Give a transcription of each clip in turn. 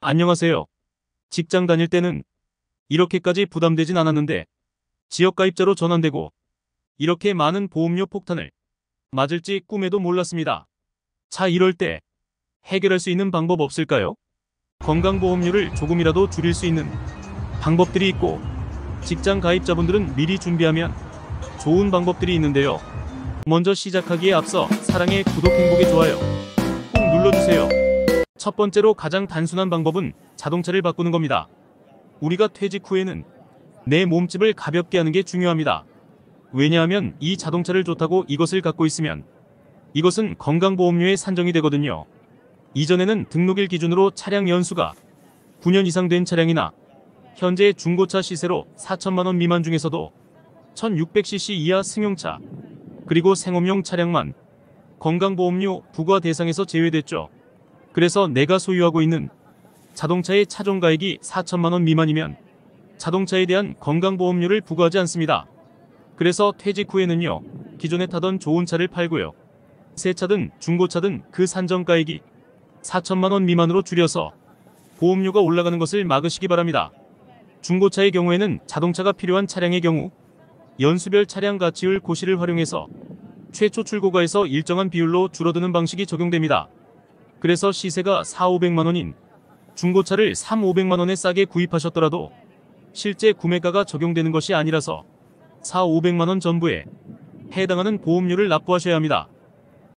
안녕하세요. 직장 다닐 때는 이렇게까지 부담되진 않았는데 지역가입자로 전환되고 이렇게 많은 보험료 폭탄을 맞을지 꿈에도 몰랐습니다. 자, 이럴 때 해결할 수 있는 방법 없을까요? 건강보험료를 조금이라도 줄일 수 있는 방법들이 있고 직장 가입자분들은 미리 준비하면 좋은 방법들이 있는데요. 먼저 시작하기에 앞서 사랑의 구독, 행복의 좋아요 꼭 눌러주세요. 첫 번째로 가장 단순한 방법은 자동차를 바꾸는 겁니다. 우리가 퇴직 후에는 내 몸집을 가볍게 하는 게 중요합니다. 왜냐하면 이 자동차를 좋다고 이것을 갖고 있으면 이것은 건강보험료에 산정이 되거든요. 이전에는 등록일 기준으로 차량 연수가 9년 이상 된 차량이나 현재 중고차 시세로 4천만 원 미만 중에서도 1600cc 이하 승용차 그리고 생업용 차량만 건강보험료 부과 대상에서 제외됐죠. 그래서 내가 소유하고 있는 자동차의 차종가액이 4천만 원 미만이면 자동차에 대한 건강보험료를 부과하지 않습니다. 그래서 퇴직 후에는요, 기존에 타던 좋은 차를 팔고요, 새 차든 중고차든 그 산정가액이 4천만 원 미만으로 줄여서 보험료가 올라가는 것을 막으시기 바랍니다. 중고차의 경우에는 자동차가 필요한 차량의 경우 연수별 차량 가치율 고시를 활용해서 최초 출고가에서 일정한 비율로 줄어드는 방식이 적용됩니다. 그래서 시세가 4,500만 원인 중고차를 3,500만 원에 싸게 구입하셨더라도 실제 구매가가 적용되는 것이 아니라서 4,500만 원 전부에 해당하는 보험료를 납부하셔야 합니다.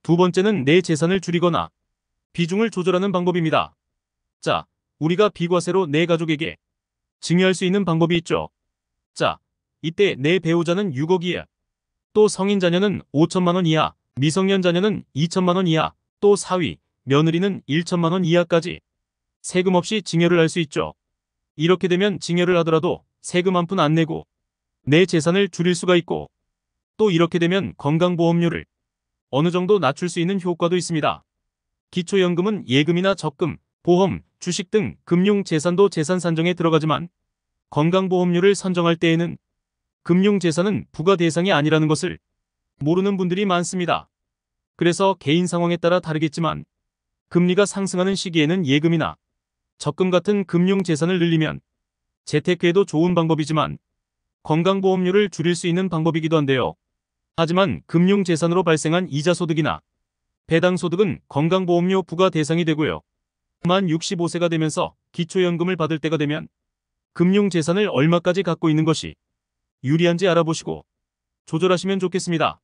두 번째는 내 재산을 줄이거나 비중을 조절하는 방법입니다. 자, 우리가 비과세로 내 가족에게 증여할 수 있는 방법이 있죠. 자, 이때 내 배우자는 6억 이하, 또 성인 자녀는 5천만 원 이하, 미성년 자녀는 2천만 원 이하, 또 사위, 며느리는 1천만 원 이하까지 세금 없이 증여를 할 수 있죠. 이렇게 되면 증여를 하더라도 세금 한 푼 안 내고 내 재산을 줄일 수가 있고, 또 이렇게 되면 건강보험료를 어느 정도 낮출 수 있는 효과도 있습니다. 기초연금은 예금이나 적금, 보험, 주식 등 금융재산도 재산 산정에 들어가지만 건강보험료를 선정할 때에는 금융재산은 부과 대상이 아니라는 것을 모르는 분들이 많습니다. 그래서 개인 상황에 따라 다르겠지만 금리가 상승하는 시기에는 예금이나 적금 같은 금융재산을 늘리면 재테크에도 좋은 방법이지만 건강보험료를 줄일 수 있는 방법이기도 한데요. 하지만 금융재산으로 발생한 이자소득이나 배당소득은 건강보험료 부과 대상이 되고요. 만 65세가 되면서 기초연금을 받을 때가 되면 금융재산을 얼마까지 갖고 있는 것이 유리한지 알아보시고 조절하시면 좋겠습니다.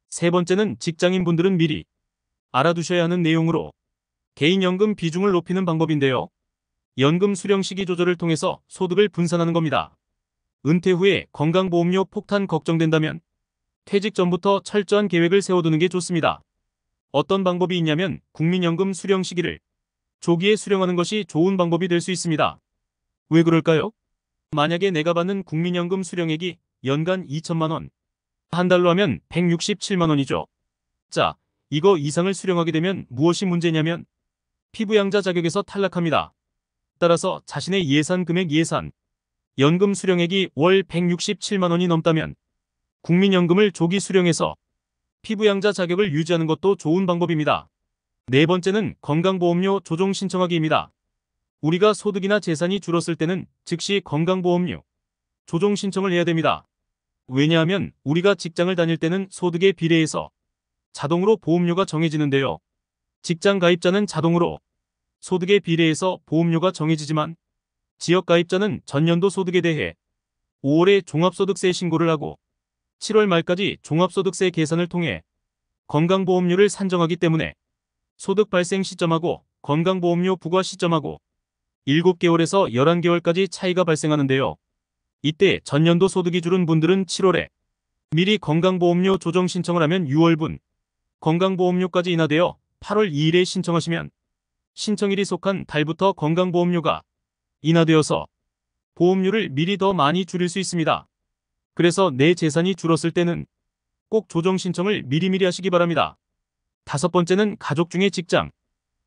세 번째는 직장인분들은 미리 알아두셔야 하는 내용으로 개인연금 비중을 높이는 방법인데요. 연금 수령 시기 조절을 통해서 소득을 분산하는 겁니다. 은퇴 후에 건강보험료 폭탄 걱정된다면 퇴직 전부터 철저한 계획을 세워두는 게 좋습니다. 어떤 방법이 있냐면 국민연금 수령 시기를 조기에 수령하는 것이 좋은 방법이 될 수 있습니다. 왜 그럴까요? 만약에 내가 받는 국민연금 수령액이 연간 2천만 원, 한 달로 하면 167만 원이죠. 자, 이거 이상을 수령하게 되면 무엇이 문제냐면 피부양자 자격에서 탈락합니다. 따라서 자신의 예산 금액 연금 수령액이 월 167만 원이 넘다면 국민연금을 조기 수령해서 피부양자 자격을 유지하는 것도 좋은 방법입니다. 네 번째는 건강보험료 조정 신청하기입니다. 우리가 소득이나 재산이 줄었을 때는 즉시 건강보험료 조정 신청을 해야 됩니다. 왜냐하면 우리가 직장을 다닐 때는 소득에 비례해서 자동으로 보험료가 정해지는데요. 직장 가입자는 자동으로 소득에 비례해서 보험료가 정해지지만 지역 가입자는 전년도 소득에 대해 5월에 종합소득세 신고를 하고 7월 말까지 종합소득세 계산을 통해 건강보험료를 산정하기 때문에 소득 발생 시점하고 건강보험료 부과 시점하고 7개월에서 11개월까지 차이가 발생하는데요. 이때 전년도 소득이 줄은 분들은 7월에 미리 건강보험료 조정 신청을 하면 6월분 건강보험료까지 인하되어 8월 2일에 신청하시면 신청일이 속한 달부터 건강보험료가 인하되어서 보험료를 미리 더 많이 줄일 수 있습니다. 그래서 내 재산이 줄었을 때는 꼭 조정 신청을 미리미리 하시기 바랍니다. 다섯 번째는 가족 중에 직장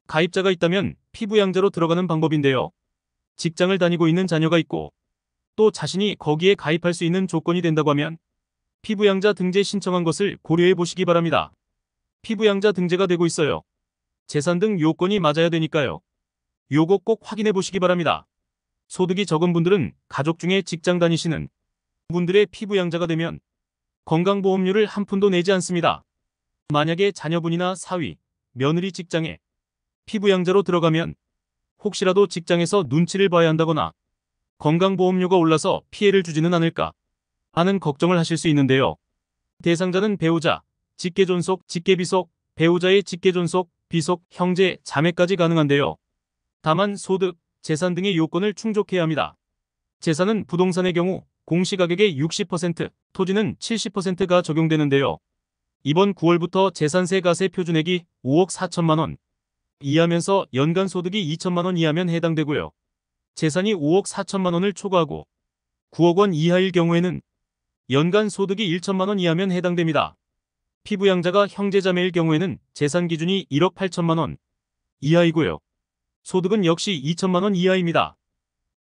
가입자가 있다면 피부양자로 들어가는 방법인데요. 직장을 다니고 있는 자녀가 있고 또 자신이 거기에 가입할 수 있는 조건이 된다고 하면 피부양자 등재 신청한 것을 고려해 보시기 바랍니다. 피부양자 등재가 되고 있어요. 재산 등 요건이 맞아야 되니까요. 요거 꼭 확인해 보시기 바랍니다. 소득이 적은 분들은 가족 중에 직장 다니시는 분들의 피부양자가 되면 건강보험료를 한 푼도 내지 않습니다. 만약에 자녀분이나 사위, 며느리 직장에 피부양자로 들어가면 혹시라도 직장에서 눈치를 봐야 한다거나 건강보험료가 올라서 피해를 주지는 않을까 하는 걱정을 하실 수 있는데요. 대상자는 배우자, 직계존속, 직계비속, 배우자의 직계존속, 비속, 형제, 자매까지 가능한데요. 다만 소득, 재산 등의 요건을 충족해야 합니다. 재산은 부동산의 경우 공시가격의 60%, 토지는 70%가 적용되는데요. 이번 9월부터 재산세 가세 표준액이 5억 4천만 원 이하면서 연간 소득이 2천만 원 이하면 해당되고요. 재산이 5억 4천만 원을 초과하고 9억 원 이하일 경우에는 연간 소득이 1천만 원 이하면 해당됩니다. 피부양자가 형제자매일 경우에는 재산 기준이 1억 8천만 원 이하이고요. 소득은 역시 2천만 원 이하입니다.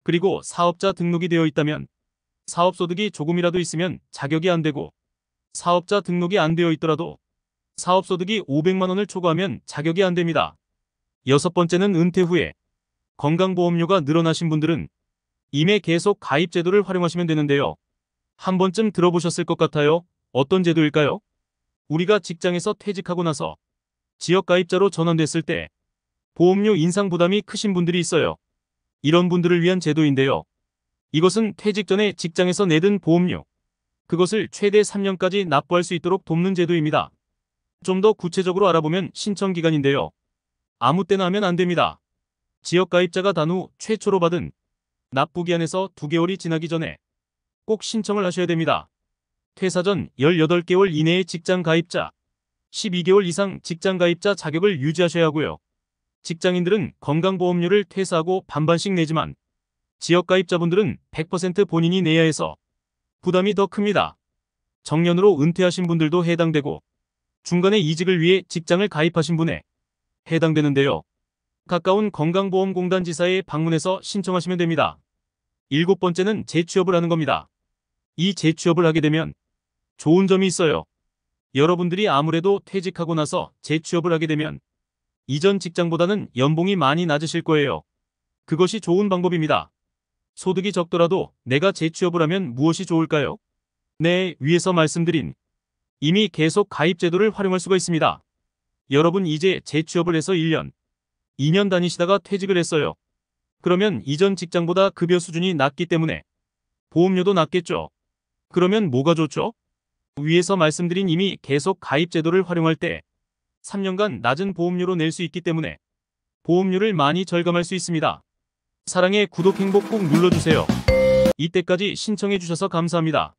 그리고 사업자 등록이 되어 있다면 사업소득이 조금이라도 있으면 자격이 안 되고 사업자 등록이 안 되어 있더라도 사업소득이 500만 원을 초과하면 자격이 안 됩니다. 여섯 번째는 은퇴 후에 건강보험료가 늘어나신 분들은 임해 계속 가입 제도를 활용하시면 되는데요. 한 번쯤 들어보셨을 것 같아요. 어떤 제도일까요? 우리가 직장에서 퇴직하고 나서 지역가입자로 전환됐을 때 보험료 인상 부담이 크신 분들이 있어요. 이런 분들을 위한 제도인데요. 이것은 퇴직 전에 직장에서 내든 보험료, 그것을 최대 3년까지 납부할 수 있도록 돕는 제도입니다. 좀 더 구체적으로 알아보면 신청기간인데요. 아무 때나 하면 안 됩니다. 지역가입자가 단 후 최초로 받은 납부기한에서 2개월이 지나기 전에 꼭 신청을 하셔야 됩니다. 퇴사 전 18개월 이내의 직장가입자, 12개월 이상 직장가입자 자격을 유지하셔야 하고요. 직장인들은 건강보험료를 퇴사하고 반반씩 내지만 지역가입자분들은 100% 본인이 내야 해서 부담이 더 큽니다. 정년으로 은퇴하신 분들도 해당되고 중간에 이직을 위해 직장을 가입하신 분에 해당되는데요. 가까운 건강보험공단 지사에 방문해서 신청하시면 됩니다. 일곱 번째는 재취업을 하는 겁니다. 이 재취업을 하게 되면 좋은 점이 있어요. 여러분들이 아무래도 퇴직하고 나서 재취업을 하게 되면 이전 직장보다는 연봉이 많이 낮으실 거예요. 그것이 좋은 방법입니다. 소득이 적더라도 내가 재취업을 하면 무엇이 좋을까요? 네, 위에서 말씀드린 이미 계속 가입 제도를 활용할 수가 있습니다. 여러분 이제 재취업을 해서 1년, 2년 다니시다가 퇴직을 했어요. 그러면 이전 직장보다 급여 수준이 낮기 때문에 보험료도 낮겠죠. 그러면 뭐가 좋죠? 위에서 말씀드린 이미 계속 가입 제도를 활용할 때 3년간 낮은 보험료로 낼 수 있기 때문에 보험료를 많이 절감할 수 있습니다. 사랑의 구독 행복 꼭 눌러주세요. 이때까지 신청해주셔서 감사합니다.